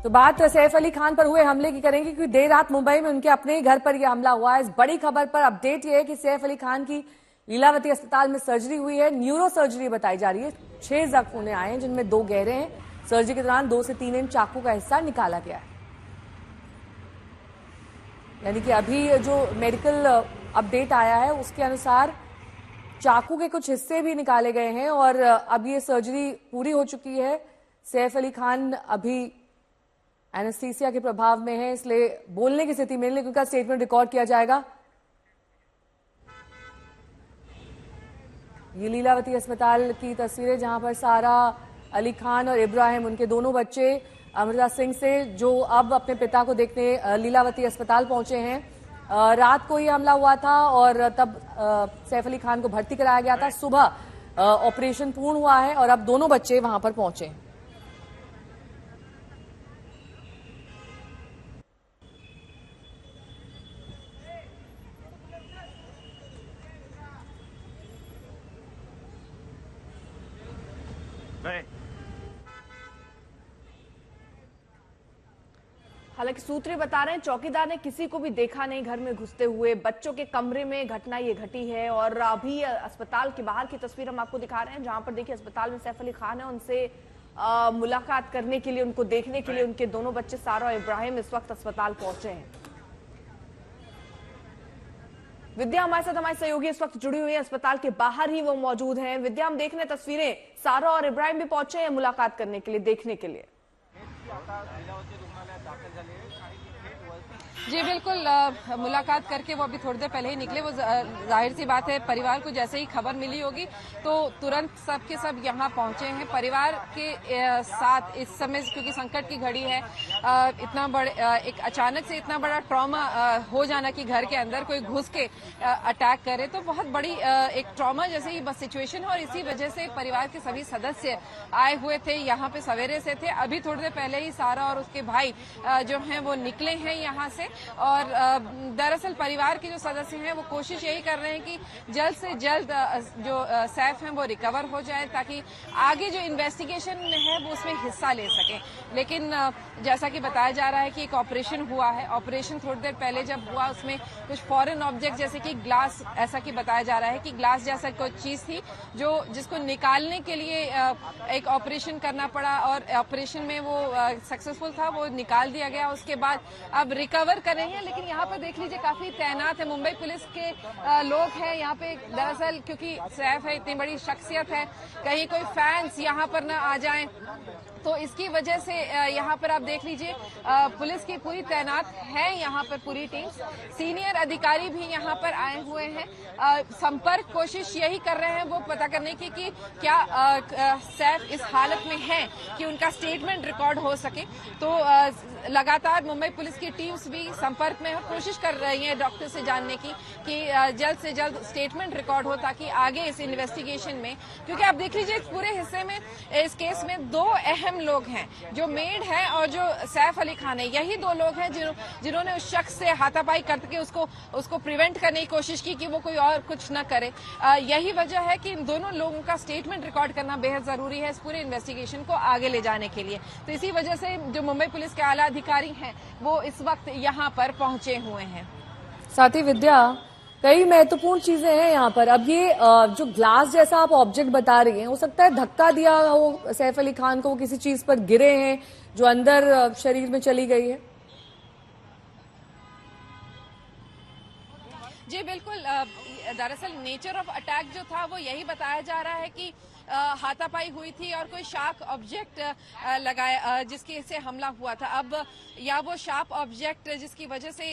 तो बात सैफ अली खान पर हुए हमले की करेंगे, क्योंकि देर रात मुंबई में उनके अपने ही घर पर यह हमला हुआ है। इस बड़ी खबर पर अपडेट यह है कि सैफ अली खान की लीलावती अस्पताल में सर्जरी हुई है, न्यूरो सर्जरी बताई जा रही है। 6 जख्म उन्हें आए हैं, जिनमें 2 गहरे हैं। सर्जरी के दौरान 2 से 3 इंच चाकू का हिस्सा निकाला गया है। यानी कि अभी जो मेडिकल अपडेट आया है उसके अनुसार चाकू के कुछ हिस्से भी निकाले गए हैं और अब ये सर्जरी पूरी हो चुकी है। सैफ अली खान अभी एनेस्थीसिया के प्रभाव में है, इसलिए बोलने की स्थिति में, लेकिन उनका स्टेटमेंट रिकॉर्ड किया जाएगा। ये लीलावती अस्पताल की तस्वीरें जहां पर सारा अली खान और इब्राहिम, उनके दोनों बच्चे अमृता सिंह से, जो अब अपने पिता को देखने लीलावती अस्पताल पहुंचे हैं। रात को ये हमला हुआ था और तब सैफ अली खान को भर्ती कराया गया था। सुबह ऑपरेशन पूर्ण हुआ है और अब दोनों बच्चे वहां पर पहुंचे हैं। हालांकि सूत्र बता रहे हैं चौकीदार ने किसी को भी देखा नहीं घर में घुसते हुए। बच्चों के कमरे में घटना ये घटी है और अभी अस्पताल के बाहर की तस्वीर हम आपको दिखा रहे हैं, जहां पर देखिए अस्पताल में सैफ अली खान है। उनसे मुलाकात करने के लिए, उनको देखने के लिए उनके दोनों बच्चे सारा और इब्राहिम इस वक्त अस्पताल पहुंचे हैं। विद्या हमारे साथ, हमारे सहयोगी इस वक्त जुड़ी हुई है, अस्पताल के बाहर ही वो मौजूद हैं। विद्या, हम देख रहे हैं तस्वीरें, सारा और इब्राहिम भी पहुंचे हैं मुलाकात करने के लिए, देखने के लिए। जी बिल्कुल, मुलाकात करके वो अभी थोड़ी देर पहले ही निकले। वो जाहिर सी बात है, परिवार को जैसे ही खबर मिली होगी तो तुरंत सब के सब यहाँ पहुंचे हैं। परिवार के साथ इस समय, क्योंकि संकट की घड़ी है, इतना बड़ा एक अचानक से इतना बड़ा ट्रॉमा हो जाना कि घर के अंदर कोई घुस के अटैक करे, तो बहुत बड़ी एक ट्रॉमा जैसे ही बस सिचुएशन है। और इसी वजह से परिवार के सभी सदस्य आए हुए थे, यहाँ पे सवेरे से थे। अभी थोड़ी देर पहले ही सारा और उसके भाई जो हैं वो निकले हैं यहाँ से। और दरअसल परिवार के जो सदस्य हैं वो कोशिश यही कर रहे हैं कि जल्द से जल्द जो सैफ हैं वो रिकवर हो जाए, ताकि आगे जो इन्वेस्टिगेशन है वो उसमें हिस्सा ले सकें। लेकिन जैसा कि बताया जा रहा है कि एक ऑपरेशन हुआ है। ऑपरेशन थोड़ी देर पहले जब हुआ उसमें कुछ फॉरेन ऑब्जेक्ट जैसे कि ग्लास, ऐसा कि बताया जा रहा है कि ग्लास जैसा कोई चीज थी जो जिसको निकालने के लिए एक ऑपरेशन करना पड़ा और ऑपरेशन में वो सक्सेसफुल था, वो निकाल दिया गया। उसके बाद अब रिकवर कर रहे हैं। लेकिन यहाँ पे देख लीजिए काफी तैनात है, मुंबई पुलिस के लोग हैं यहाँ पे। दरअसल क्योंकि सैफ है, इतनी बड़ी शख्सियत है, कहीं कोई फैंस यहाँ पर न आ जाएं, तो इसकी वजह से यहाँ पर आप देख लीजिए पुलिस की पूरी तैनात है यहाँ पर पूरी टीम। सीनियर अधिकारी भी यहाँ पर आए हुए हैं। संपर्क कोशिश यही कर रहे हैं वो पता करने की कि क्या सैफ इस हालत में है कि उनका स्टेटमेंट रिकॉर्ड हो सके। तो लगातार मुंबई पुलिस की टीम्स भी संपर्क में है, कोशिश कर रही है डॉक्टर से जानने की कि जल्द से जल्द स्टेटमेंट रिकॉर्ड हो, ताकि आगे इस इन्वेस्टिगेशन में, क्योंकि आप देख लीजिए इस पूरे हिस्से में, इस केस में 2 अहम लोग हैं, जो मेड है और जो सैफ अली खान है। यही 2 लोग हैं जिन्होंने उस शख्स से हाथापाई करके उसको प्रिवेंट करने की कोशिश की कि वो कोई और कुछ न करे। यही वजह है कि इन दोनों लोगों का स्टेटमेंट रिकॉर्ड करना बेहद जरूरी है इस पूरे इन्वेस्टिगेशन को आगे ले जाने के लिए। तो इसी वजह से जो मुंबई पुलिस के आला अधिकारी हैं वो इस वक्त यहाँ पर पहुंचे हुए हैं। साथ ही विद्या, कई महत्वपूर्ण चीजें हैं यहाँ पर। अब ये जो ग्लास जैसा आप ऑब्जेक्ट बता रही हैं, हो सकता है धक्का दिया हो सैफ अली खान को, वो किसी चीज पर गिरे हैं जो अंदर शरीर में चली गई है। जी बिल्कुल, दरअसल नेचर ऑफ अटैक जो था वो यही बताया जा रहा है कि हाथापाई हुई थी और कोई शार्प ऑब्जेक्ट लगाया जिसके से हमला हुआ था। अब या वो शार्प ऑब्जेक्ट जिसकी वजह से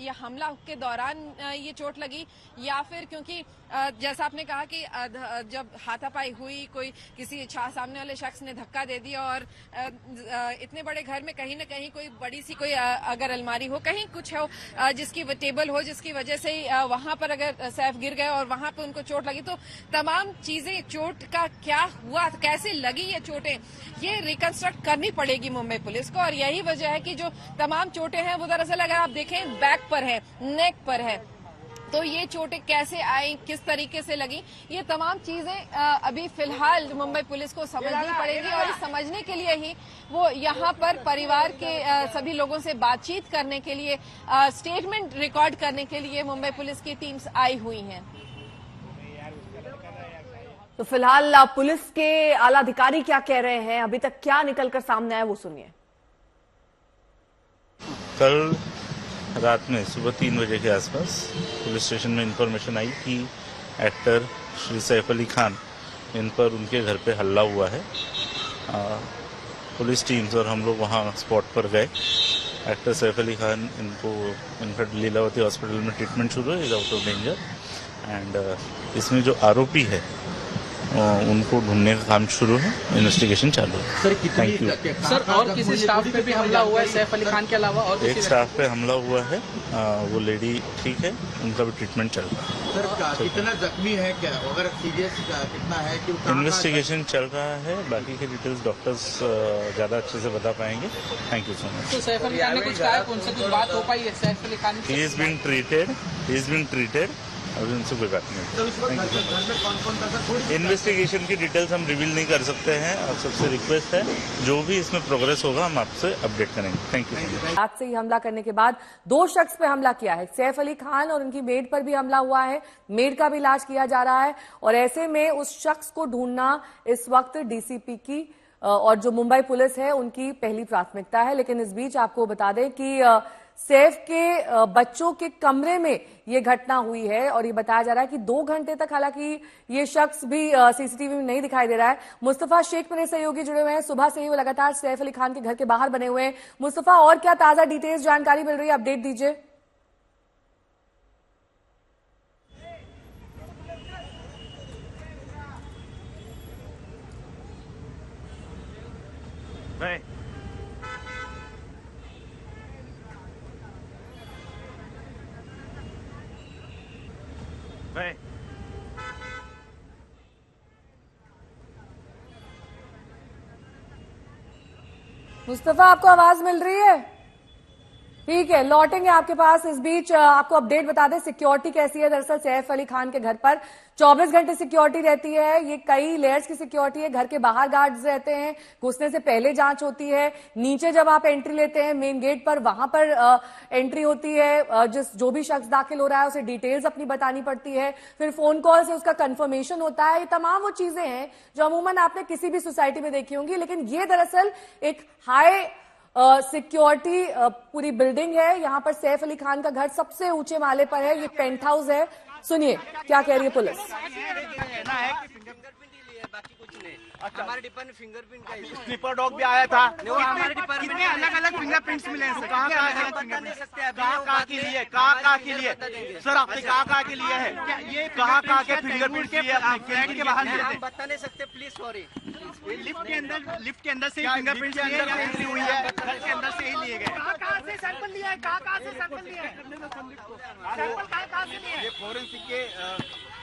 ये हमला के दौरान ये चोट लगी, या फिर क्योंकि जैसा आपने कहा कि जब हाथापाई हुई कोई किसी सामने वाले शख्स ने धक्का दे दिया और इतने बड़े घर में कहीं ना कहीं कोई बड़ी सी कोई अगर अलमारी हो, कहीं कुछ हो जिसकी टेबल हो, जिसकी वजह से वहां पर अगर सैफ गिर गए और वहां पर उनको चोट लगी, तो तमाम चीजें, चोट का क्या हुआ, कैसे लगी ये चोटें, ये रिकंस्ट्रक्ट करनी पड़ेगी मुंबई पुलिस को। और यही वजह है कि जो तमाम चोटें हैं वो दरअसल अगर आप देखें बैक पर है, नेक पर है, तो ये चोटें कैसे आई, किस तरीके से लगी, ये तमाम चीजें अभी फिलहाल मुंबई पुलिस को समझनी पड़ेगी और इस समझने के लिए ही वो यहाँ पर परिवार के सभी लोगों से बातचीत करने के लिए, स्टेटमेंट रिकॉर्ड करने के लिए मुंबई पुलिस की टीम्स आई हुई हैं। तो फिलहाल पुलिस के आला अधिकारी क्या कह रहे हैं, अभी तक क्या निकलकर सामने आया वो सुनिए। कल रात में सुबह 3 बजे के आसपास पुलिस स्टेशन में इंफॉर्मेशन आई कि एक्टर श्री सैफ अली खान, इन पर उनके घर पे हल्ला हुआ है। पुलिस टीम्स और हम लोग वहाँ स्पॉट पर गए। एक्टर सैफ अली खान, इनका लीलावती हॉस्पिटल में ट्रीटमेंट शुरू है, is out of danger. And इसमें जो आरोपी है उनको ढूंढने का काम शुरू है, इन्वेस्टिगेशन चालू है। सर कितनी सर और किसी स्टाफ पे भी हमला हुआ है सैफ अली खान के अलावा? और एक स्टाफ पे हमला हुआ है, वो लेडी ठीक है, उनका भी ट्रीटमेंट चल रहा है। सर कितना जख्मी है, क्या अगर सीरियस कितना है? इन्वेस्टिगेशन चल रहा है, बाकी के डिटेल्स डॉक्टर्स ज्यादा अच्छे से बता पाएंगे। Thank you so much. तो सैफ अली खान ने कुछ कहा, उनसे कुछ बात हो पाई है Saif Ali Khan? He is being treated, अभी उनसे कोई बात नहीं। इन्वेस्टिगेशन की डिटेल्स हम रिवील नहीं कर सकते हैं, आप सबसे रिक्वेस्ट है, जो भी इसमें प्रोग्रेस होगा हम आपसे अपडेट करेंगे। Thank you. रात से ही हमला करने के बाद 2 शख्स पे हमला किया है, सैफ अली खान और उनकी मेड पर भी हमला हुआ है, मेड का भी इलाज किया जा रहा है। और ऐसे में उस शख्स को ढूंढना इस वक्त डीसीपी की और जो मुंबई पुलिस है उनकी पहली प्राथमिकता है। लेकिन इस बीच आपको बता दें कि सैफ के बच्चों के कमरे में ये घटना हुई है और ये बताया जा रहा है कि 2 घंटे तक हालांकि ये शख्स भी सीसीटीवी में नहीं दिखाई दे रहा है। मुस्तफा शेख मेरे सहयोगी जुड़े हुए हैं, सुबह से ही वो लगातार सैफ अली खान के घर के बाहर बने हुए हैं। मुस्तफा, और क्या ताजा डिटेल्स जानकारी मिल रही है, अपडेट दीजिए। मुस्तफा, आपको आवाज मिल रही है? ठीक है, लौटेंगे आपके पास। इस बीच आपको अपडेट बता दें सिक्योरिटी कैसी है। दरअसल सैफ अली खान के घर पर 24 घंटे सिक्योरिटी रहती है। ये कई लेयर्स की सिक्योरिटी है। घर के बाहर गार्ड्स रहते हैं, घुसने से पहले जांच होती है। नीचे जब आप एंट्री लेते हैं मेन गेट पर, वहां पर एंट्री होती है। जो भी शख्स दाखिल हो रहा है उसे डिटेल्स अपनी बतानी पड़ती है, फिर फोन कॉल से उसका कंफर्मेशन होता है। ये तमाम वो चीजें हैं जो अमूमन आपने किसी भी सोसाइटी में देखी होंगी, लेकिन ये दरअसल एक हाई सिक्योरिटी पूरी बिल्डिंग है। यहाँ पर सैफ अली खान का घर सबसे ऊंचे माले पर है, ये पेंट हाउस है। सुनिए क्या कह रही है पुलिस। हमारे डिपार्टमेंट फिंगरप्रिंट का स्लीपर डॉग भी आया था। हमारे डिपार्टमेंट कितने अलग अलग फिंगरप्रिंट्स मिले हैं? कहाँ बता के लिए? कहाँ के लिए सर? आपने कहाँ के लिए है? ये कहाँ के फिंगरप्रिंट्स लिए आपने? के बाहर हम बता नहीं सकते, प्लीज सॉरी। लिफ्ट के अंदर से ही फिंगरप्रिंट्स लिए या एंट्री हुई है? घर के अंदर से ही लिए गए। कहाँ से सैंपल लिया है? कहाँ से सैंपल लिया है? सैंपल कहाँ से लिया है? ये फॉरेंसिक के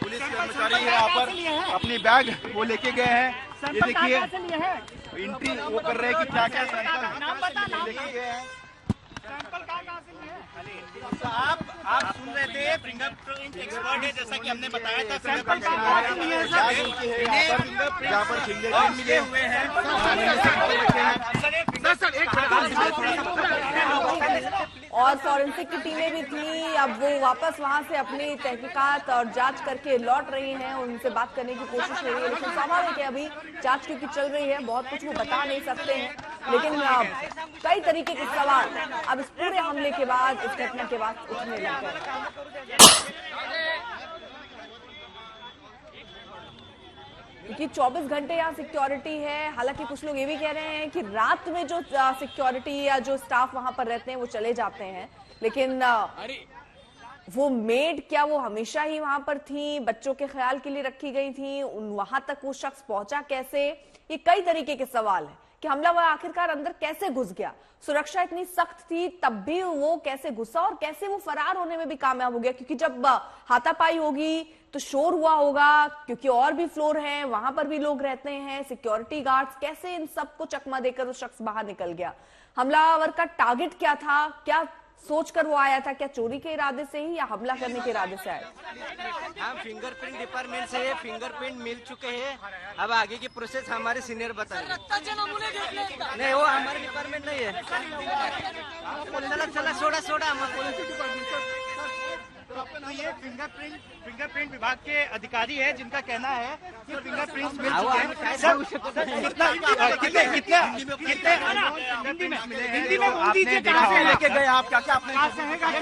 पुलिस कर्मचारी यहाँ पर अपनी बैग वो लेके गए हैं। ये देखिए एंट्री वो कर रहे हैं कि क्या क्या सैंपल लेके गए हैं। सैंपल कहाँ से लिए है? तो आप सुन रहे थे, फिंगरप्रिंट एक्सपर्ट है, जैसा कि हमने बताया था। सैंपल कहाँ से लिए है सर? यहाँ पर फिंगरप्रिंट मिले हुए हैं। और फॉरेंसिक की टीमें भी थी, अब वो वापस वहां से अपनी तहकीकात और जांच करके लौट रही हैं। उनसे बात करने की कोशिश हो रही है, लेकिन स्वाभाविक है अभी जांच क्योंकि चल रही है, बहुत कुछ वो बता नहीं सकते हैं। लेकिन कई तरीके के सवाल अब इस पूरे हमले के बाद, इस घटना के बाद उठने लग गए, क्योंकि 24 घंटे यहाँ सिक्योरिटी है। हालांकि कुछ लोग ये भी कह रहे हैं कि रात में जो सिक्योरिटी या जो स्टाफ वहां पर रहते हैं वो चले जाते हैं, लेकिन वो मेड क्या वो हमेशा ही वहां पर थी, बच्चों के ख्याल के लिए रखी गई थी, वहां तक वो शख्स पहुंचा कैसे? ये कई तरीके के सवाल है कि हमलावर आखिरकार अंदर कैसे घुस गया। सुरक्षा इतनी सख्त थी तब भी वो कैसे घुसा और कैसे वो फरार होने में भी कामयाब हो गया, क्योंकि जब हाथापाई होगी तो शोर हुआ होगा, क्योंकि और भी फ्लोर हैं, वहां पर भी लोग रहते हैं, सिक्योरिटी गार्ड्स, कैसे इन सबको चकमा देकर उस शख्स बाहर निकल गया? हमलावर का टारगेट क्या था, क्या सोचकर वो आया था? क्या चोरी के इरादे से ही या हमला करने के इरादे से आया? हम फिंगरप्रिंट डिपार्टमेंट से ये फिंगरप्रिंट मिल चुके हैं। अब आगे की प्रोसेस हमारे सीनियर बताएंगे। नहीं, वो हमारे डिपार्टमेंट नहीं है। चला छोड़ा तो ये फिंगरप्रिंट विभाग के अधिकारी है जिनका कहना है कि फिंगरप्रिंट्स मिल चुके हैं। सर कितने हिंदी में बोल दीजिए, कहाँ से लेके गए आप, क्या क्या आपने अधिकारी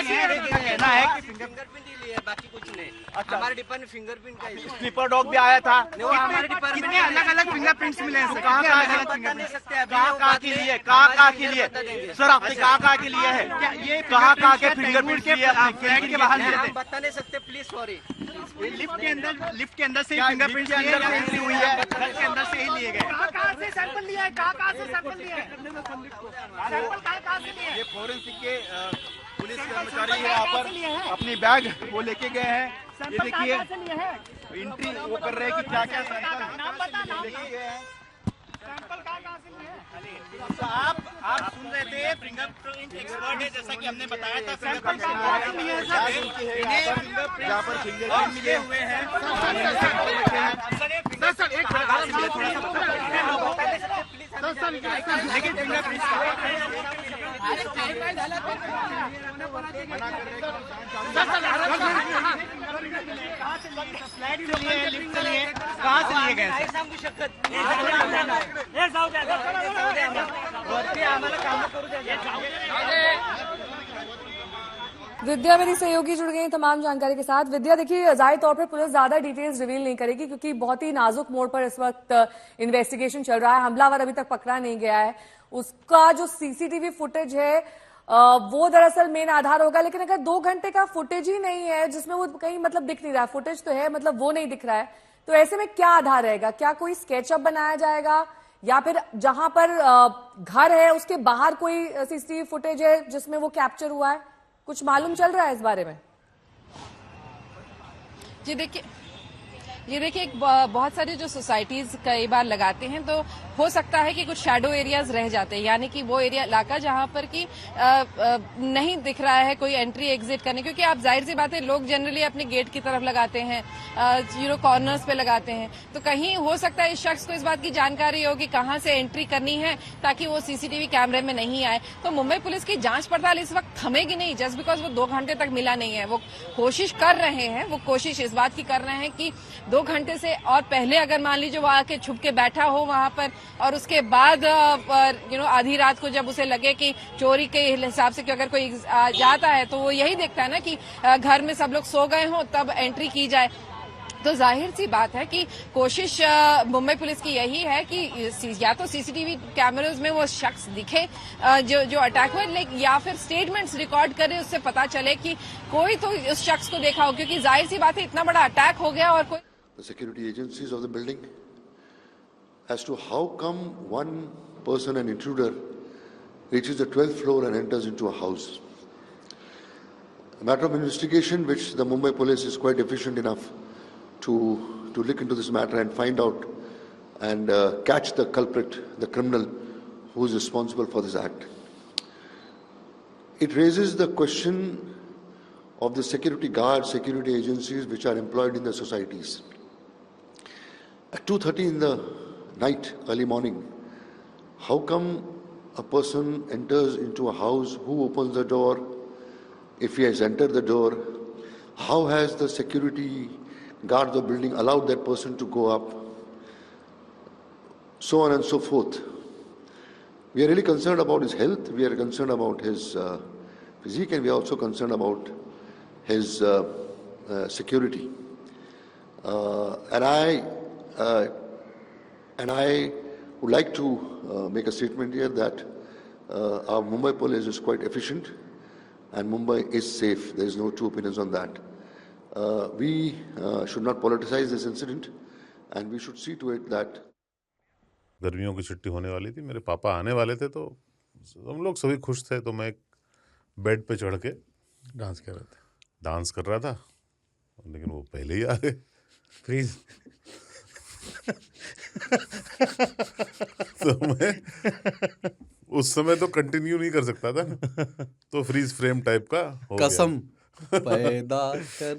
है जिनका कहना है कि फिंगरप्रिंट ही लिए, बाकी कुछ नहीं। हमारे डिपार्टमेंट फिंगरप्रिंट का ही स्लीपर डॉग भी आया था। वो हमारे डिपार्टमेंट कितने अलग अलग फिंगरप्रिंट्स मिले हैं? कहाँ बता नहीं सकते अभी। कहाँ के लिए सर, आपने कहाँ के लिए है? क्या ये कहाँ के फिंगरप्रिंट के फ्लैट के बाहर मिले हम थे? बता नहीं सकते, प्लीज सॉरी। लिफ्ट के अंदर से ही क्या फिंगरप्रिंट्स लिफ्ट के अंदर लिए एंट्री हुई है? घर के अंदर से ही लिए गए। कहाँ से सैंपल लिया है? कहाँ से सैंपल लिया है? सैंपल कहाँ से लिए ये फोरेंसिक के पुलिस कर्मचारी है यहाँ पर अपनी बैग वो लेके गए हैं। ये देखिए एंट्री वो कर रहे हैं कि क्या क्या सैंपल लेके गए हैं। तो आप सुन रहे थे, फिंगरप्रिंट एक्सपर्ट है, जैसा कि हमने बताया था। फिंगरप्रिंट यहाँ पर फिंगरप्रिंट मिले हुए हैं। सर एक लेकिन फिंगरप्रिंट कहाँ से लिए गए? विद्या मेरी सहयोगी जुड़ गई तमाम जानकारी के साथ। विद्या, देखिए जाहिर तौर पर पुलिस ज्यादा डिटेल्स रिवील नहीं करेगी क्योंकि बहुत ही नाजुक मोड़ पर इस वक्त इन्वेस्टिगेशन चल रहा है। हमलावर अभी तक पकड़ा नहीं गया है। उसका जो सीसीटीवी फुटेज है वो दरअसल मेन आधार होगा, लेकिन अगर 2 घंटे का फुटेज ही नहीं है जिसमें वो कहीं मतलब दिख नहीं रहा, फुटेज तो है मतलब वो नहीं दिख रहा है, तो ऐसे में क्या आधार रहेगा? क्या कोई स्केचअप बनाया जाएगा या फिर जहां पर घर है उसके बाहर कोई सीसीटीवी फुटेज है जिसमें वो कैप्चर हुआ है? कुछ मालूम चल रहा है इस बारे में? ये देखिए बहुत सारी जो सोसाइटीज कई बार लगाते हैं तो हो सकता है कि कुछ शैडो एरियाज रह जाते हैं, यानी कि वो एरिया इलाका जहां पर कि नहीं दिख रहा है कोई एंट्री एग्जिट करने, क्योंकि आप जाहिर सी बात है लोग जनरली अपने गेट की तरफ लगाते हैं, कॉर्नर्स पे लगाते हैं, तो कहीं हो सकता है इस शख्स को इस बात की जानकारी हो कि कहां से एंट्री करनी है ताकि वो सीसीटीवी कैमरे में नहीं आए। तो मुंबई पुलिस की जांच पड़ताल इस वक्त थमेगी नहीं जस्ट बिकॉज वो 2 घंटे तक मिला नहीं है। वो कोशिश कर रहे हैं, वो कोशिश इस बात की कर रहे हैं कि 2 घंटे से और पहले अगर मान लीजिए वो आके छुप के बैठा हो वहां पर और उसके बाद आधी रात को जब उसे लगे कि चोरी के हिसाब से कि अगर कोई जाता है तो वो यही देखता है ना कि घर में सब लोग सो गए हों तब एंट्री की जाए। तो जाहिर सी बात है कि कोशिश मुंबई पुलिस की यही है कि या तो सीसीटीवी कैमराज में वो शख्स दिखे जो अटैक हुआ, या फिर स्टेटमेंट्स रिकॉर्ड करे, उससे पता चले कि कोई तो उस शख्स को देखा हो, क्योंकि जाहिर सी बात है इतना बड़ा अटैक हो गया और कोई the security agencies of the building as to how come one person, an intruder, reaches the 12th floor and enters into a house. A matter of investigation which the Mumbai police is quite efficient enough to look into this matter and find out and catch the culprit, the criminal who is responsible for this act. It raises the question of the security guards, security agencies which are employed in the societies. At 2:30 in the night, early morning, how come a person enters into a house? Who opens the door? If he has entered the door, how has the security guard of the building allowed that person to go up? So on and so forth. We are really concerned about his health, we are concerned about his physique, and we are also concerned about his security. And I would like to make a statement here that our Mumbai police is quite efficient and Mumbai is safe. There is no two opinions on that. We should not politicize this incident and we should see to it that गर्मियों की छुट्टी होने वाली थी, मेरे पापा आने वाले थे, तो हम लोग सभी खुश थे। तो मैं एक बेड पे चढ़ के डांस कर रहा था, लेकिन वो पहले ही आ गए। प्लीज तो मैं उस समय तो कंटिन्यू नहीं कर सकता था ना, तो फ्रीज फ्रेम टाइप का हो गया। कसम पैदा कर